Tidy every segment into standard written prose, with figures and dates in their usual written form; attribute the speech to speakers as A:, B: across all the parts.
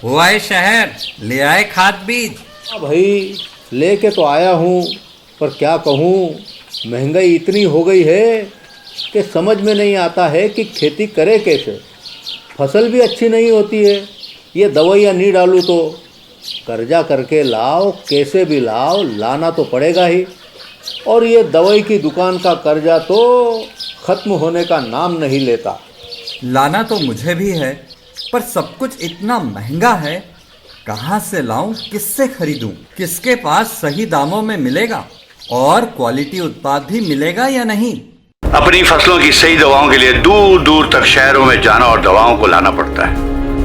A: वो आए शहर, ले आए खाद बीज।
B: हाँ भाई, लेके तो आया हूँ, पर क्या कहूँ, महंगाई इतनी हो गई है कि समझ में नहीं आता है कि खेती करे कैसे। फसल भी अच्छी नहीं होती है, ये दवाइयाँ नहीं डालूँ तो कर्जा करके लाओ, कैसे भी लाओ, लाना तो पड़ेगा ही। और ये दवाई की दुकान का कर्जा तो ख़त्म होने का नाम नहीं लेता।
A: लाना तो मुझे भी है, पर सब कुछ इतना महंगा है, कहाँ से लाऊं, किससे खरीदूं, किसके पास सही दामों में मिलेगा और क्वालिटी उत्पाद भी मिलेगा या नहीं।
C: अपनी फसलों की सही दवाओं के लिए दूर दूर तक शहरों में जाना और दवाओं को लाना पड़ता है।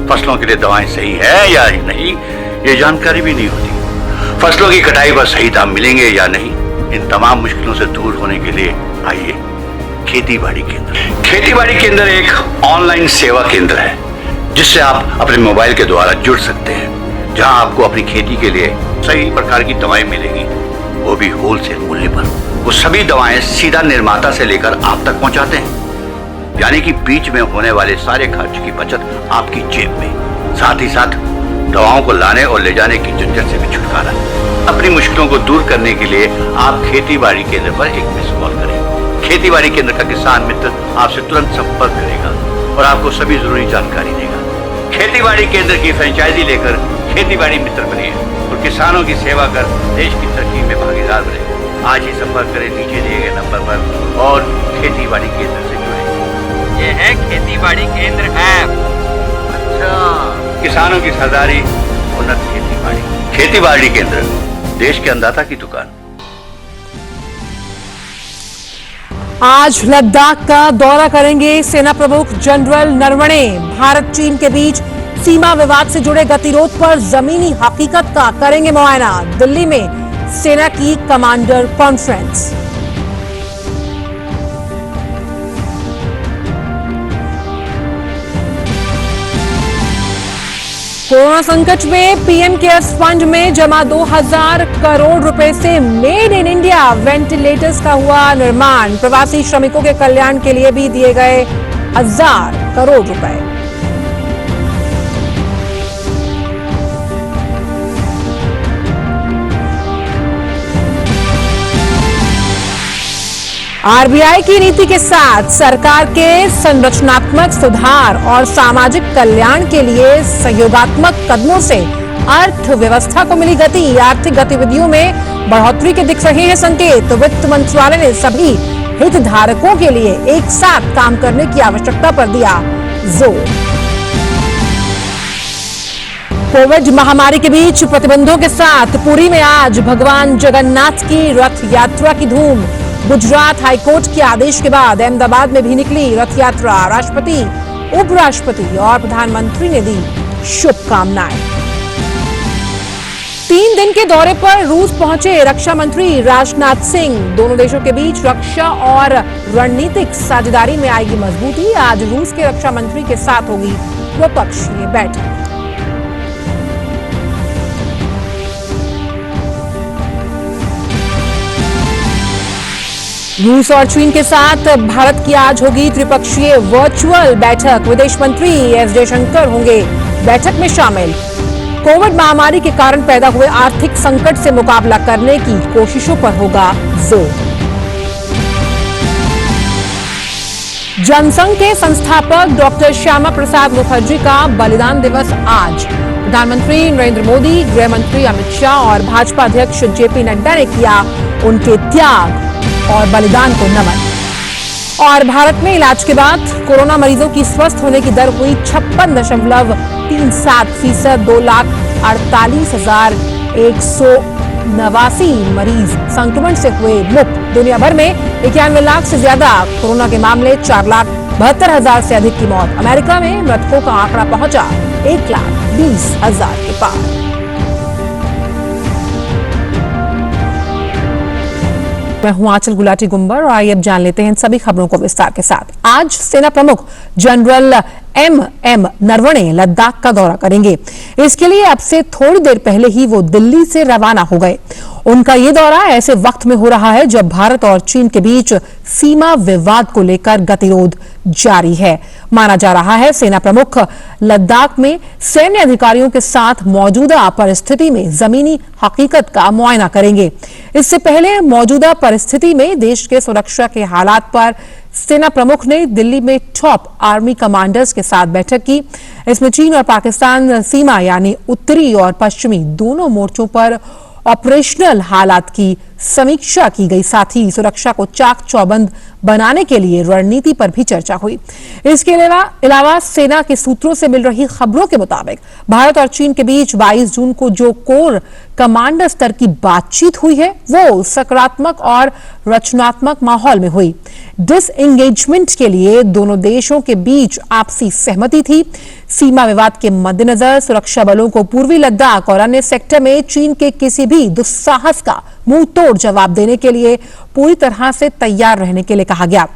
C: फसलों के लिए दवाएं सही है या नहीं, ये जानकारी भी नहीं होती। फसलों की कटाई पर सही दाम मिलेंगे या नहीं, इन तमाम मुश्किलों से दूर होने के लिए आइए खेती बाड़ी केंद्र। खेती बाड़ी केंद्र एक ऑनलाइन सेवा केंद्र है जिससे आप अपने मोबाइल के द्वारा जुड़ सकते हैं, जहां आपको अपनी खेती के लिए सही प्रकार की दवाएं मिलेंगी, वो भी होलसेल मूल्य पर। वो सभी दवाएं सीधा निर्माता से लेकर आप तक पहुंचाते हैं, यानी कि बीच में होने वाले सारे खर्च की बचत आपकी जेब में। साथ ही साथ दवाओं को लाने और ले जाने की झंझट से भी छुटकारा। अपनी मुश्किलों को दूर करने के लिए आप खेती बाड़ी केंद्र पर एक मिस कॉल करें। खेती बाड़ी केंद्र का किसान मित्र आपसे तुरंत संपर्क करेगा और आपको सभी जरूरी जानकारी देगा। खेती बाड़ी केंद्र की फ्रेंचाइजी लेकर खेती बाड़ी मित्र बनिए और किसानों की सेवा कर देश की तरक्की में भागीदार बने। आज ही संपर्क करें नीचे दिए गए नंबर पर और खेती बाड़ी केंद्र से जुड़े।
A: ये है खेती बाड़ी केंद्र ऐप।
C: अच्छा, किसानों की सरदारी, उन्नत खेती बाड़ी। खेती बाड़ी केंद्र, देश के अन्नदाता की दुकान।
D: आज लद्दाख का दौरा करेंगे सेना प्रमुख जनरल नरवणे। भारत चीन के बीच सीमा विवाद से जुड़े गतिरोध पर जमीनी हकीकत का करेंगे मुआयना। दिल्ली में सेना की कमांडर कॉन्फ्रेंस। कोरोना संकट में पीएम केयर्स फंड में जमा 2000 करोड़ रुपए से मेड इन इंडिया वेंटिलेटर्स का हुआ निर्माण। प्रवासी श्रमिकों के कल्याण के लिए भी दिए गए 1000 करोड़ रुपए। आरबीआई की नीति के साथ सरकार के संरचनात्मक सुधार और सामाजिक कल्याण के लिए सहयोगात्मक कदमों से अर्थव्यवस्था को मिली गति। आर्थिक गतिविधियों में बढ़ोतरी के दिख रहे हैं संकेत। वित्त मंत्रालय ने सभी हितधारकों के लिए एक साथ काम करने की आवश्यकता पर दिया जोर। कोविड महामारी के बीच प्रतिबंधों के साथ पुरी में आज भगवान जगन्नाथ की रथ यात्रा की धूम। गुजरात हाईकोर्ट के आदेश के बाद अहमदाबाद में भी निकली रथ यात्रा। राष्ट्रपति, उपराष्ट्रपति और प्रधानमंत्री ने दी शुभकामनाएं। 3 दिन के दौरे पर रूस पहुंचे रक्षा मंत्री राजनाथ सिंह। दोनों देशों के बीच रक्षा और रणनीतिक साझेदारी में आएगी मजबूती। आज रूस के रक्षा मंत्री के साथ होगी द्विपक्षीय बैठक। रूस और चीन के साथ भारत की आज होगी त्रिपक्षीय वर्चुअल बैठक। विदेश मंत्री एस जयशंकर होंगे बैठक में शामिल। कोविड महामारी के कारण पैदा हुए आर्थिक संकट से मुकाबला करने की कोशिशों पर होगा जोर। जनसंघ के संस्थापक डॉक्टर श्यामा प्रसाद मुखर्जी का बलिदान दिवस आज। प्रधानमंत्री नरेंद्र मोदी, गृह मंत्री अमित शाह और भाजपा अध्यक्ष जेपी नड्डा ने किया उनके त्याग और बलिदान को नमन। और भारत में इलाज के बाद कोरोना मरीजों की स्वस्थ होने की दर हुई 56.37%। 2,48,189 मरीज संक्रमण से हुए मुक्त। दुनिया भर में 91 लाख से ज्यादा कोरोना के मामले, 4,72,000 से अधिक की मौत। अमेरिका में मृतकों का आंकड़ा पहुंचा 1,20,000 के पार। मैं हूं आंचल गुलाटी गुंबर और आइए अब जान लेते हैं इन सभी खबरों को विस्तार के साथ। आज सेना प्रमुख जनरल एम नरवणे लद्दाख का दौरा करेंगे। इसके लिए अब से थोड़ी देर पहले ही वो दिल्ली से रवाना हो गए। उनका ये दौरा ऐसे वक्त में हो रहा है जब भारत और चीन के बीच सीमा विवाद को लेकर गतिरोध जारी है। माना जा रहा है सेना प्रमुख लद्दाख में सैन्य अधिकारियों के साथ मौजूदा परिस्थिति में जमीनी हकीकत का मुआयना करेंगे। इससे पहले मौजूदा परिस्थिति में देश के सुरक्षा के हालात पर सेना प्रमुख ने दिल्ली में टॉप आर्मी कमांडर्स के साथ बैठक की। इसमें चीन और पाकिस्तान सीमा यानी उत्तरी और पश्चिमी दोनों मोर्चों पर ऑपरेशनल हालात की समीक्षा की गई। साथ ही सुरक्षा को चाक चौबंद बनाने के लिए रणनीति पर भी चर्चा हुई। इसके अलावा सेना के सूत्रों से मिल रही खबरों के मुताबिक भारत और चीन के बीच 22 जून को जो कोर कमांडर स्तर की बातचीत हुई है वो सकारात्मक और रचनात्मक माहौल में हुई। डिसएंगेजमेंट के लिए दोनों देशों के बीच आपसी सहमति थी। सीमा विवाद के मद्देनजर सुरक्षा बलों को पूर्वी लद्दाख और अन्य सेक्टर में चीन के किसी भी दुस्साहस का मुंह तोड़ जवाब देने के लिए पूरी तरह से तैयार रहने के लिए कहा गया।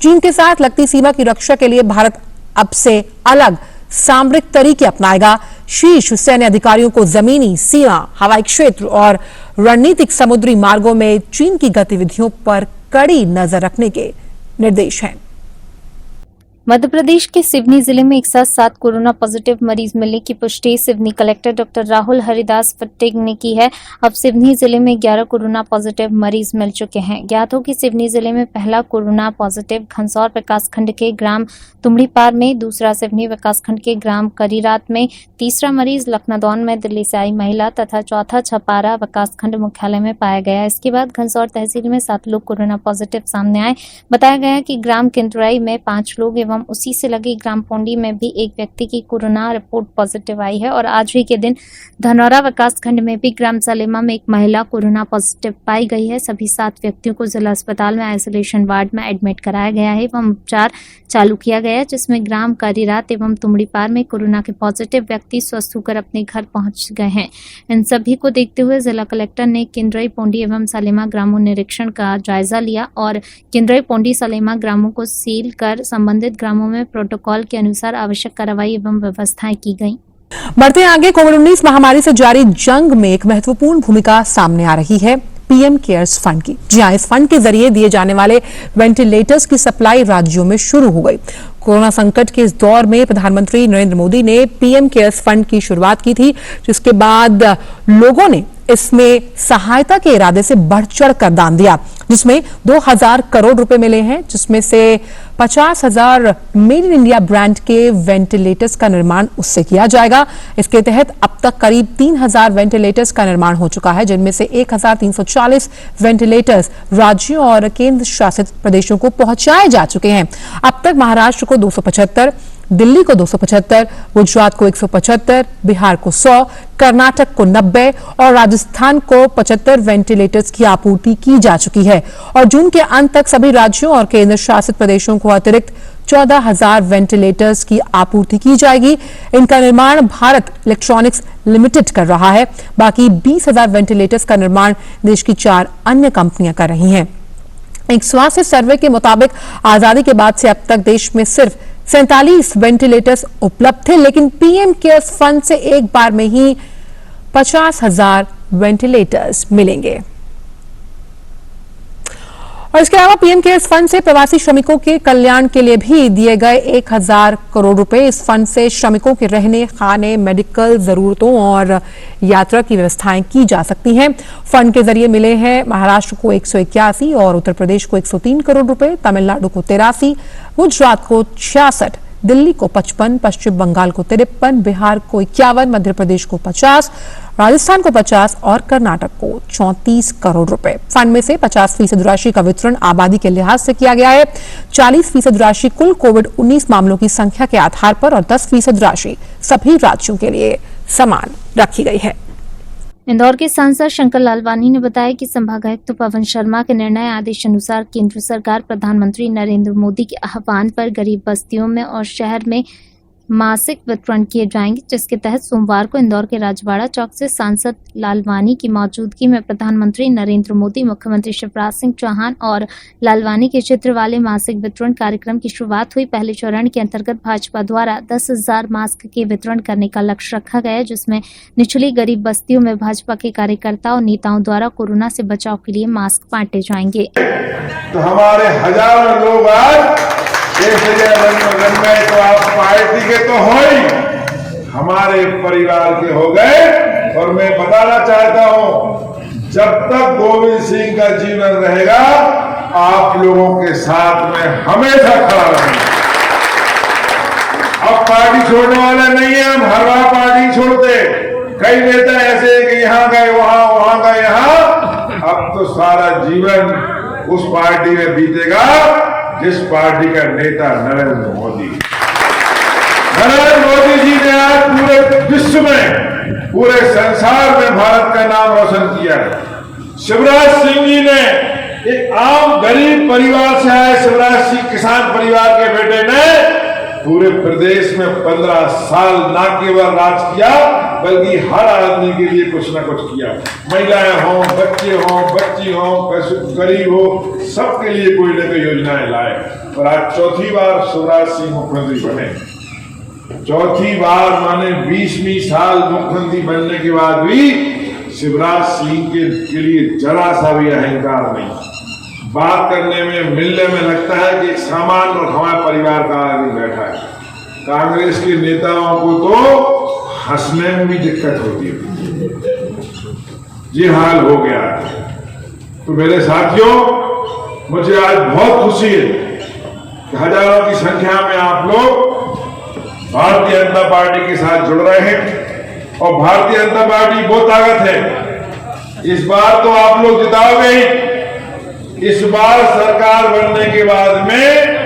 D: चीन के साथ लगती सीमा की रक्षा के लिए भारत अब से अलग सामरिक तरीके अपनाएगा। शीर्ष सैन्य अधिकारियों को जमीनी सीमा, हवाई क्षेत्र और रणनीतिक समुद्री मार्गों में चीन की गतिविधियों पर कड़ी नजर रखने के निर्देश हैं।
E: मध्य प्रदेश के सिवनी जिले में एक साथ 7 कोरोना पॉजिटिव मरीज मिलने की पुष्टि सिवनी कलेक्टर डॉक्टर राहुल हरिदास फट्टेग ने की है। अब सिवनी जिले में 11 कोरोना पॉजिटिव मरीज मिल चुके हैं। ज्ञात हो कि सिवनी जिले में पहला कोरोना पॉजिटिव घनसौर विकासखंड के ग्राम तुमड़ीपार में, दूसरा सिवनी विकासखंड के ग्राम करीरात में, तीसरा मरीज लखनादौन में दिल्ली से आई महिला तथा चौथा छपारा विकासखंड मुख्यालय में पाया गया। इसके बाद घनसौर तहसील में 7 लोग कोरोना पॉजिटिव सामने आए। बताया गया कि ग्राम किंतुराई में 5 लोग एवं उसी से लगी ग्राम पोंडी में भी एक व्यक्ति की कोरोना रिपोर्ट पॉजिटिव आई है। और आज ही के दिन धनौरा विकासखंड में भी ग्राम सलेमा में एक महिला कोरोना पॉजिटिव पाई गई है। सभी 7 व्यक्तियों को जिला अस्पताल में आइसोलेशन वार्ड में एडमिट कराया गया है एवं उपचार चालू किया गया है, जिसमें ग्राम कारीरात एवं तुमड़ीपार में कोरोना के पॉजिटिव व्यक्ति स्वस्थ होकर अपने घर पहुंच गए हैं। इन सभी को देखते हुए जिला कलेक्टर ने किंद्रई, पोंडी एवं सलेमा ग्रामों निरीक्षण का जायजा लिया और किंद्रई, पोंडी, सलेमा ग्रामों को सील कर संबंधित ग्रामों में प्रोटोकॉल के अनुसार आवश्यक कार्रवाई एवं व्यवस्थाएं की गई।
D: बढ़ते आगे, कोविड-19 महामारी से जारी जंग में एक महत्वपूर्ण भूमिका सामने आ रही है पीएम केयर्स फंड की। जी हां, इस फंड के जरिए दिए जाने वाले वेंटिलेटर्स की सप्लाई राज्यों में शुरू हो गई। कोरोना संकट के इस दौर में प्रधानमंत्री नरेंद्र मोदी ने पीएम केयर्स फंड की शुरुआत की थी, जिसके बाद लोगों ने इसमें सहायता के इरादे से बढ़ चढ़ कर दान दिया, जिसमें 2000 करोड़ रुपए मिले हैं, जिसमें से 50,000 मेड इन इंडिया ब्रांड के वेंटिलेटर्स का निर्माण उससे किया जाएगा। इसके तहत अब तक करीब 3000 वेंटिलेटर्स का निर्माण हो चुका है, जिनमें से 1340 वेंटिलेटर्स राज्यों और केंद्र शासित प्रदेशों को पहुंचाए जा चुके हैं। अब तक महाराष्ट्र को 275, दिल्ली को 275, गुजरात को 175, बिहार को 100, कर्नाटक को 90 और राजस्थान को 75 वेंटिलेटर्स की आपूर्ति की जा चुकी है। और जून के अंत तक सभी राज्यों और केंद्र शासित प्रदेशों को अतिरिक्त 14,000 वेंटिलेटर्स की आपूर्ति की जाएगी। इनका निर्माण भारत इलेक्ट्रॉनिक्स लिमिटेड कर रहा है। बाकी 20,000 वेंटिलेटर्स का निर्माण देश की 4 अन्य कंपनियां कर रही हैं। एक स्वास्थ्य सर्वे के मुताबिक आजादी के बाद से अब तक देश में सिर्फ 47 वेंटिलेटर्स उपलब्ध थे, लेकिन पीएम केयर्स फंड से एक बार में ही 50,000 वेंटिलेटर्स मिलेंगे। और इसके अलावा पीएम केयर्स फंड से प्रवासी श्रमिकों के कल्याण के लिए भी दिए गए 1000 करोड़ रुपए। इस फंड से श्रमिकों के रहने, खाने, मेडिकल जरूरतों और यात्रा की व्यवस्थाएं की जा सकती हैं। फंड के जरिए मिले हैं महाराष्ट्र को 181 और उत्तर प्रदेश को 103 करोड़ रुपए, तमिलनाडु को 83, गुजरात को 66, दिल्ली को 55, पश्चिम बंगाल को 53, बिहार को 51, मध्य प्रदेश को 50, राजस्थान को 50 और कर्नाटक को 34 करोड़ रुपए। फंड में से 50% राशि का वितरण आबादी के लिहाज से किया गया है। 40% राशि कुल कोविड-19 मामलों की संख्या के आधार पर और 10% राशि सभी राज्यों के लिए समान रखी गई है।
E: इंदौर के सांसद शंकर लालवानी ने बताया कि संभागायुक्त पवन शर्मा के निर्णय आदेश अनुसार केंद्र सरकार प्रधानमंत्री नरेंद्र मोदी के आह्वान पर गरीब बस्तियों में और शहर में मासिक वितरण किए जाएंगे, जिसके तहत सोमवार को इंदौर के राजवाड़ा चौक से सांसद लालवानी की मौजूदगी में प्रधानमंत्री नरेंद्र मोदी, मुख्यमंत्री शिवराज सिंह चौहान और लालवानी के चित्र वाले मासिक वितरण कार्यक्रम की शुरुआत हुई। पहले चरण के अंतर्गत भाजपा द्वारा 10,000 मास्क के वितरण करने का लक्ष्य रखा गया है, जिसमें निचली गरीब बस्तियों में भाजपा के कार्यकर्ताओं और नेताओं द्वारा कोरोना से बचाव के लिए मास्क बांटे जाएंगे।
F: तो हमारे हजारों लोग आज केसरिया रंग में रंग गए तो आप पार्टी के तो हो ही, हमारे परिवार के हो गए। और मैं बताना चाहता हूं, जब तक गोविंद सिंह का जीवन रहेगा, आप लोगों के साथ में हमेशा खड़ा रहेंगे। अब पार्टी छोड़ने वाले नहीं है, हम हर बार पार्टी छोड़ते। कई नेता ऐसे कि यहाँ गए वहां, वहां गए यहाँ। अब तो सारा जीवन उस पार्टी में बीतेगा जिस पार्टी का नेता नरेंद्र मोदी। नरेंद्र मोदी जी ने आज पूरे विश्व में, पूरे संसार में भारत का नाम रोशन किया है। शिवराज सिंह जी ने, एक आम गरीब परिवार से आए शिवराज सिंह किसान परिवार के बेटे ने पूरे प्रदेश में 15 साल न केवल राज किया, बल्कि हर आदमी के लिए कुछ न कुछ किया। महिलाएं हों, बच्चे हों, बच्ची हों, गरीब हो, सबके लिए कोई न कोई योजनाएं लाए। और आज चौथी बार शिवराज सिंह मुख्यमंत्री बने। चौथी बार माने 20वीं साल मुख्यमंत्री बनने के बाद भी शिवराज सिंह के लिए जरा सा भी अहंकार नहीं। बात करने में, मिलने में लगता है कि एक सामान्य और हमारे परिवार का आदमी बैठा है। कांग्रेस के नेताओं को तो हंसने में भी दिक्कत होती है। ये हाल हो गया है। तो मेरे साथियों, मुझे आज बहुत खुशी है कि हजारों की संख्या में आप लोग भारतीय जनता पार्टी के साथ जुड़ रहे हैं। और भारतीय जनता पार्टी वो ताकत है, इस बार तो आप लोग जिताओगे ही। इस बार सरकार बनने के बाद में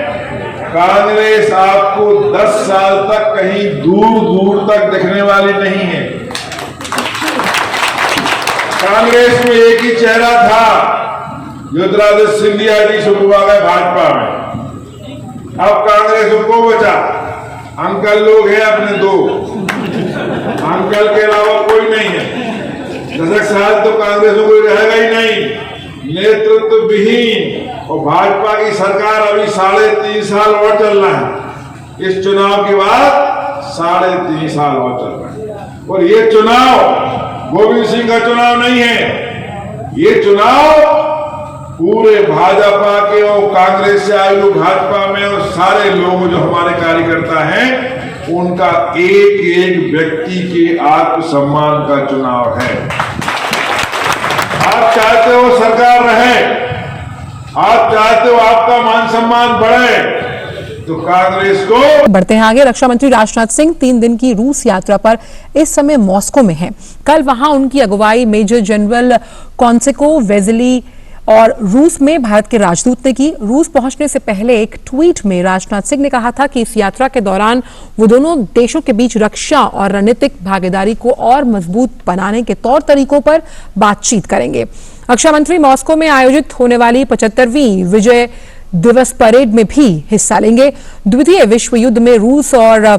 F: कांग्रेस आपको 10 साल तक कहीं दूर दूर तक दिखने वाली नहीं है। कांग्रेस में एक ही चेहरा था, ज्योतिरादित्य सिंधिया जी सुबह गए भाजपा में। अब कांग्रेस को बचा, अंकल लोग हैं अपने दो, अंकल के अलावा कोई नहीं है। 10 साल तो कांग्रेस में कोई रहेगा ही नहीं, नेतृत्व विहीन। और भाजपा की सरकार अभी 3.5 साल और चलना है। इस चुनाव के बाद 3.5 साल और चलना है। और ये चुनाव गोविंद सिंह का चुनाव नहीं है, ये चुनाव पूरे भाजपा के और कांग्रेस से आए लोग भाजपा में और सारे लोग जो हमारे कार्यकर्ता हैं, उनका एक एक व्यक्ति के आत्मसम्मान का चुनाव है। आप चाहते हो सरकार रहे, आप चाहते हो आपका मान सम्मान बढ़े, तो कांग्रेस को।
D: बढ़ते हैं आगे। रक्षा मंत्री राजनाथ सिंह 3 दिन की रूस यात्रा पर इस समय मॉस्को में हैं। कल वहां उनकी अगुवाई मेजर जनरल कॉन्सेको वेजली और रूस में भारत के राजदूत ने की। रूस पहुंचने से पहले एक ट्वीट में राजनाथ सिंह ने कहा था कि इस यात्रा के दौरान वो दोनों देशों के बीच रक्षा और रणनीतिक भागीदारी को और मजबूत बनाने के तौर तरीकों पर बातचीत करेंगे। रक्षा मंत्री मॉस्को में आयोजित होने वाली 75वीं विजय दिवस परेड में भी हिस्सा लेंगे। द्वितीय विश्व युद्ध में रूस और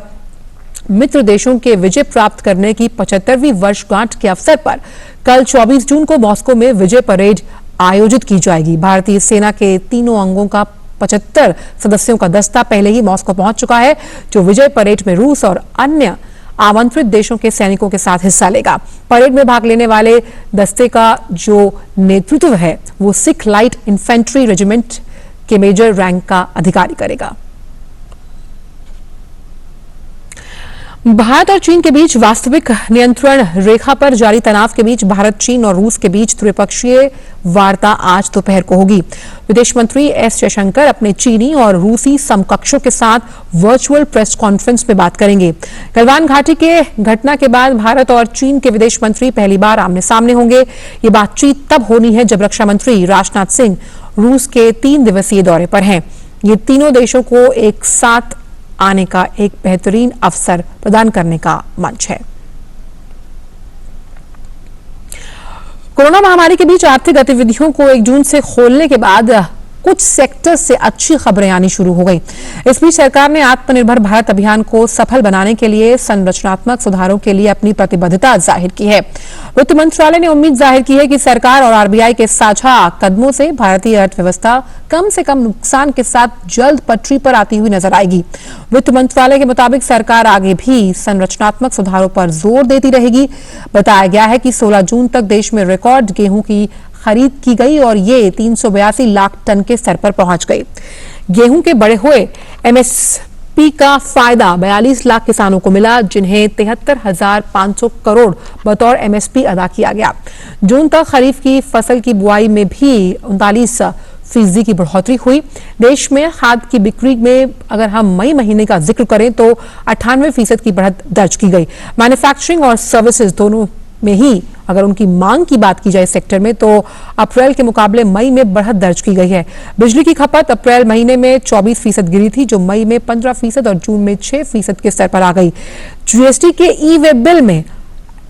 D: मित्र देशों के विजय प्राप्त करने की 75वीं वर्षगांठ के अवसर पर कल 24 जून को मॉस्को में विजय परेड आयोजित की जाएगी। भारतीय सेना के तीनों अंगों का 75 सदस्यों का दस्ता पहले ही मॉस्को पहुंच चुका है, जो विजय परेड में रूस और अन्य आमंत्रित देशों के सैनिकों के साथ हिस्सा लेगा। परेड में भाग लेने वाले दस्ते का जो नेतृत्व है वो सिख लाइट इन्फेंट्री रेजिमेंट के मेजर रैंक का अधिकारी करेगा। भारत और चीन के बीच वास्तविक नियंत्रण रेखा पर जारी तनाव के बीच भारत, चीन और रूस के बीच त्रिपक्षीय वार्ता आज दोपहर को होगी। विदेश मंत्री एस जयशंकर अपने चीनी और रूसी समकक्षों के साथ वर्चुअल प्रेस कॉन्फ्रेंस में बात करेंगे। गलवान घाटी के घटना के बाद भारत और चीन के विदेश मंत्री पहली बार आमने सामने होंगे। ये बातचीत तब होनी है जब रक्षा मंत्री राजनाथ सिंह रूस के 3 दिवसीय दौरे पर हैं। ये तीनों देशों को एक साथ आने का एक बेहतरीन अवसर प्रदान करने का मंच है। कोरोना महामारी के बीच आर्थिक गतिविधियों को 1 जून से खोलने के बाद कुछ सेक्टर से अच्छी खबरें आनी शुरू हो गई। इस बीच सरकार ने आत्मनिर्भर भारत अभियान को सफल बनाने के लिए संरचनात्मक सुधारों के लिए अपनी प्रतिबद्धता जाहिर की है। वित्त मंत्रालय ने उम्मीद जाहिर की है कि सरकार और आरबीआई के साझा कदमों से भारतीय अर्थव्यवस्था कम से कम नुकसान के साथ जल्द पटरी पर आती हुई नजर आएगी। वित्त मंत्रालय के मुताबिक सरकार आगे भी संरचनात्मक सुधारों पर जोर देती रहेगी। बताया गया है कि 16 जून तक देश में रिकॉर्ड गेहूं की खरीद की गई और ये 382 लाख टन के स्तर पर पहुंच गई। गेहूं के बढ़े हुए एमएसपी का फायदा 42 लाख किसानों को मिला, जिन्हें 73,500 करोड़ बतौर एमएसपी अदा किया गया। जून तक खरीफ की फसल की बुआई में भी 39% की बढ़ोतरी हुई। देश में खाद की बिक्री में अगर हम मई महीने का जिक्र करें तो 98% की बढ़त दर्ज की गई। मैन्युफैक्चरिंग और सर्विसेज दोनों में ही अगर उनकी मांग की बात की जाए सेक्टर में तो अप्रैल के मुकाबले मई में बढ़त दर्ज की गई है। बिजली की खपत अप्रैल महीने में 24% गिरी थी, जो मई में 15% और जून में 6% के स्तर पर आ गई। जीएसटी के ई वे बिल में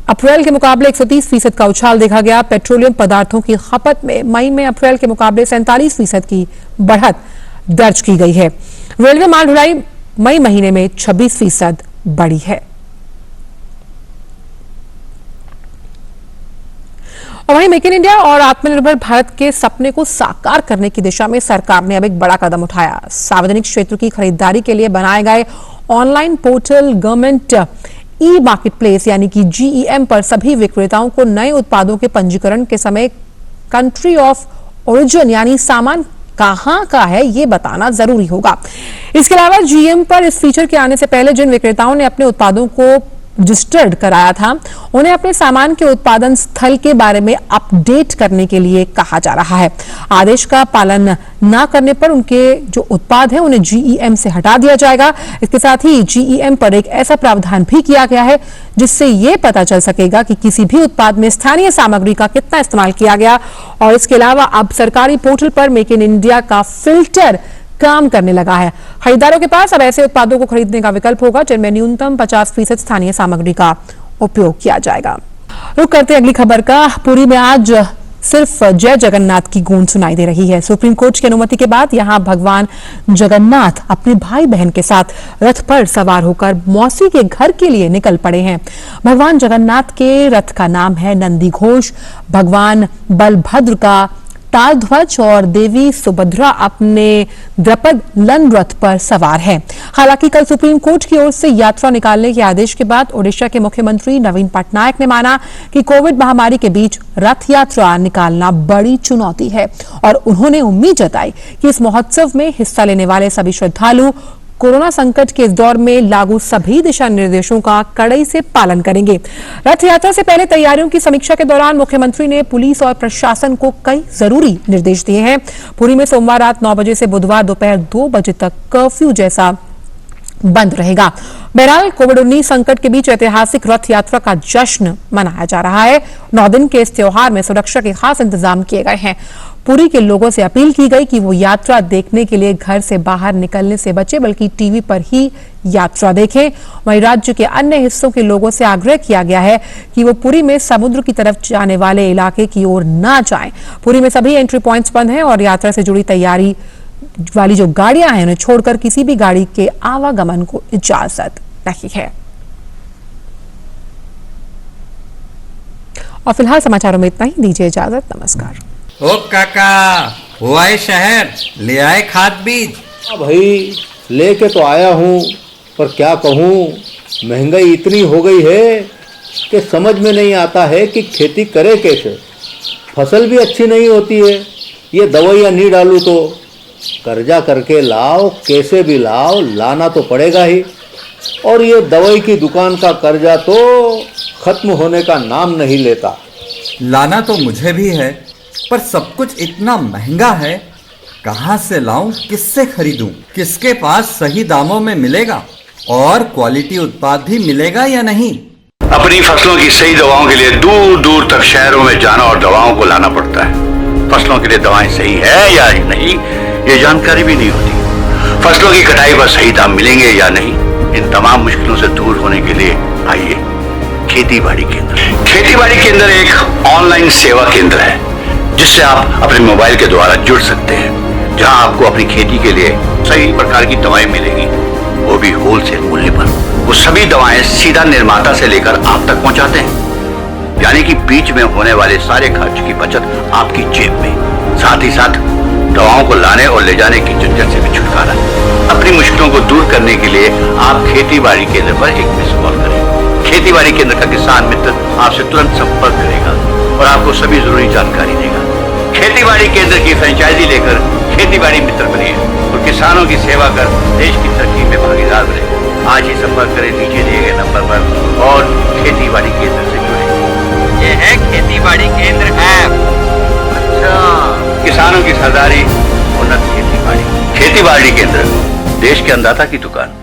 D: अप्रैल के मुकाबले 130% का उछाल देखा गया। पेट्रोलियम पदार्थों की खपत में मई में अप्रैल के मुकाबले 47% की बढ़त दर्ज की गई है। रेलवे माल ढुलाई मई महीने में 26% बढ़ी है। और वहीं मेक इन इंडिया और आत्मनिर्भर भारत के सपने को साकार करने की दिशा में सरकार ने अब एक बड़ा कदम उठाया। सार्वजनिक क्षेत्र की खरीदारी के लिए बनाए गए online portal government e market place यानी कि GEM पर सभी विक्रेताओं को नए उत्पादों के पंजीकरण के समय कंट्री ऑफ ओरिजिन यानी सामान कहां का है ये बताना जरूरी होगा। इसके अलावा GEM पर इस फीचर के आने से पहले जिन विक्रेताओं ने अपने उत्पादों को रजिस्टर्ड कराया था, उन्हें अपने सामान के उत्पादन स्थल के बारे में अपडेट करने के लिए कहा जा रहा है। आदेश का पालन न करने पर उनके जो उत्पाद हैं उन्हें GEM से हटा दिया जाएगा। इसके साथ ही GEM पर एक ऐसा प्रावधान भी किया गया है जिससे ये पता चल सकेगा कि किसी भी उत्पाद में स्थानीय सामग्री का कितना इस्तेमाल किया गया। और इसके अलावा अब सरकारी पोर्टल पर मेक इन इंडिया का फिल्टर काम करने लगा है। खरीदारों के पास अब ऐसे उत्पादों को खरीदने का विकल्प होगा जिनमें न्यूनतम 50% स्थानीय सामग्री का उपयोग किया जाएगा। रुक करते अगली खबर का। पुरी में आज सिर्फ जय जगन्नाथ की गूंज सुनाई दे रही है। सुप्रीम कोर्ट की अनुमति के बाद यहां भगवान जगन्नाथ अपने भाई बहन के साथ रथ पर सवार होकर मौसी के घर के लिए निकल पड़े हैं। भगवान जगन्नाथ के रथ का नाम है नंदी घोष। भगवान बलभद्र का तालध्वज और देवी सुभद्रा अपने द्रपद लन रथ पर सवार है। हालांकि कल सुप्रीम कोर्ट की ओर से यात्रा निकालने के आदेश के बाद ओडिशा के मुख्यमंत्री नवीन पटनायक ने माना कि कोविड महामारी के बीच रथ यात्रा निकालना बड़ी चुनौती है और उन्होंने उम्मीद जताई कि इस महोत्सव में हिस्सा लेने वाले सभी श्रद्धालु कोरोना संकट के इस दौर में लागू सभी दिशा निर्देशों का कड़ाई से पालन करेंगे। रथ यात्रा से पहले तैयारियों की समीक्षा के दौरान मुख्यमंत्री ने पुलिस और प्रशासन को कई जरूरी निर्देश दिए हैं। पुरी में सोमवार रात 9 बजे से बुधवार दोपहर 2 बजे तक कर्फ्यू जैसा बंद रहेगा। बहरहाल कोविड-19 संकट के बीच ऐतिहासिक रथ यात्रा का जश्न मनाया जा रहा है। 9 दिन के इस त्योहार में सुरक्षा के खास इंतजाम किए गए हैं। पुरी के लोगों से अपील की गई कि वो यात्रा देखने के लिए घर से बाहर निकलने से बचे, बल्कि टीवी पर ही यात्रा देखें। वहीं राज्य के अन्य हिस्सों के लोगों से आग्रह किया गया है कि वो पुरी में समुद्र की तरफ जाने वाले इलाके की ओर न जाएं। पुरी में सभी एंट्री पॉइंट्स बंद हैं और यात्रा से जुड़ी तैयारी वाली जो गाड़ियां हैं उन्हें छोड़कर किसी भी गाड़ी के आवागमन को इजाजत नहीं है। और फिलहाल समाचारों में इतना ही। दीजिए इजाजत। नमस्कार।
A: ओ काका, वो आए शहर, ले आए खाद बीज।
B: हाँ भाई, लेके तो आया हूँ, पर क्या कहूँ, महंगाई इतनी हो गई है कि समझ में नहीं आता है कि खेती करे कैसे। फसल भी अच्छी नहीं होती है, ये दवाइयाँ नहीं डालूँ तो कर्जा करके लाओ, कैसे भी लाओ, लाना तो पड़ेगा ही। और ये दवाई की दुकान का कर्जा तो खत्म होने का नाम नहीं लेता।
A: लाना तो मुझे भी है, पर सब कुछ इतना महंगा है, कहाँ से लाऊं, किससे खरीदूं, किसके पास सही दामों में मिलेगा और क्वालिटी उत्पाद भी मिलेगा या नहीं।
C: अपनी फसलों की सही दवाओं के लिए दूर दूर तक शहरों में जाना और दवाओं को लाना पड़ता है। फसलों के लिए दवाएं सही है या नहीं, ये जानकारी भी नहीं होती। फसलों की कटाई पर सही दाम मिलेंगे या नहीं, इन तमाम मुश्किलों से दूर होने के लिए आइए खेती बाड़ी केंद्र। खेती बाड़ी केंद्र एक ऑनलाइन सेवा केंद्र है जिससे आप अपने मोबाइल के द्वारा जुड़ सकते हैं, जहां आपको अपनी खेती के लिए सही प्रकार की दवाएं मिलेंगी, वो भी होलसेल मूल्य पर। वो सभी दवाएं सीधा निर्माता से लेकर आप तक पहुंचाते हैं, यानी कि बीच में होने वाले सारे खर्च की बचत आपकी जेब में। साथ ही साथ दवाओं को लाने और ले जाने की झंझट से भी छुटकारा। अपनी मुश्किलों को दूर करने के लिए आप खेती बाड़ी केंद्र पर एक मिस कॉल करें। खेती बाड़ी केंद्र का किसान मित्र आपसे तुरंत संपर्क करेगा और आपको सभी जरूरी जानकारी देगा। खेती बाड़ी केंद्र की फ्रेंचाइजी लेकर खेती बाड़ी मित्र बनिए और किसान किसानों की सेवा कर देश की तरक्की में भागीदार बने। आज ही संपर्क करें नीचे दिए गए नंबर पर और खेती बाड़ी केंद्र से जुड़े।
G: ये है खेती बाड़ी केंद्र ऐप।
C: अच्छा, किसानों की सरदारी, उन्नत खेती बाड़ी केंद्र, देश के अन्नदाता की दुकान।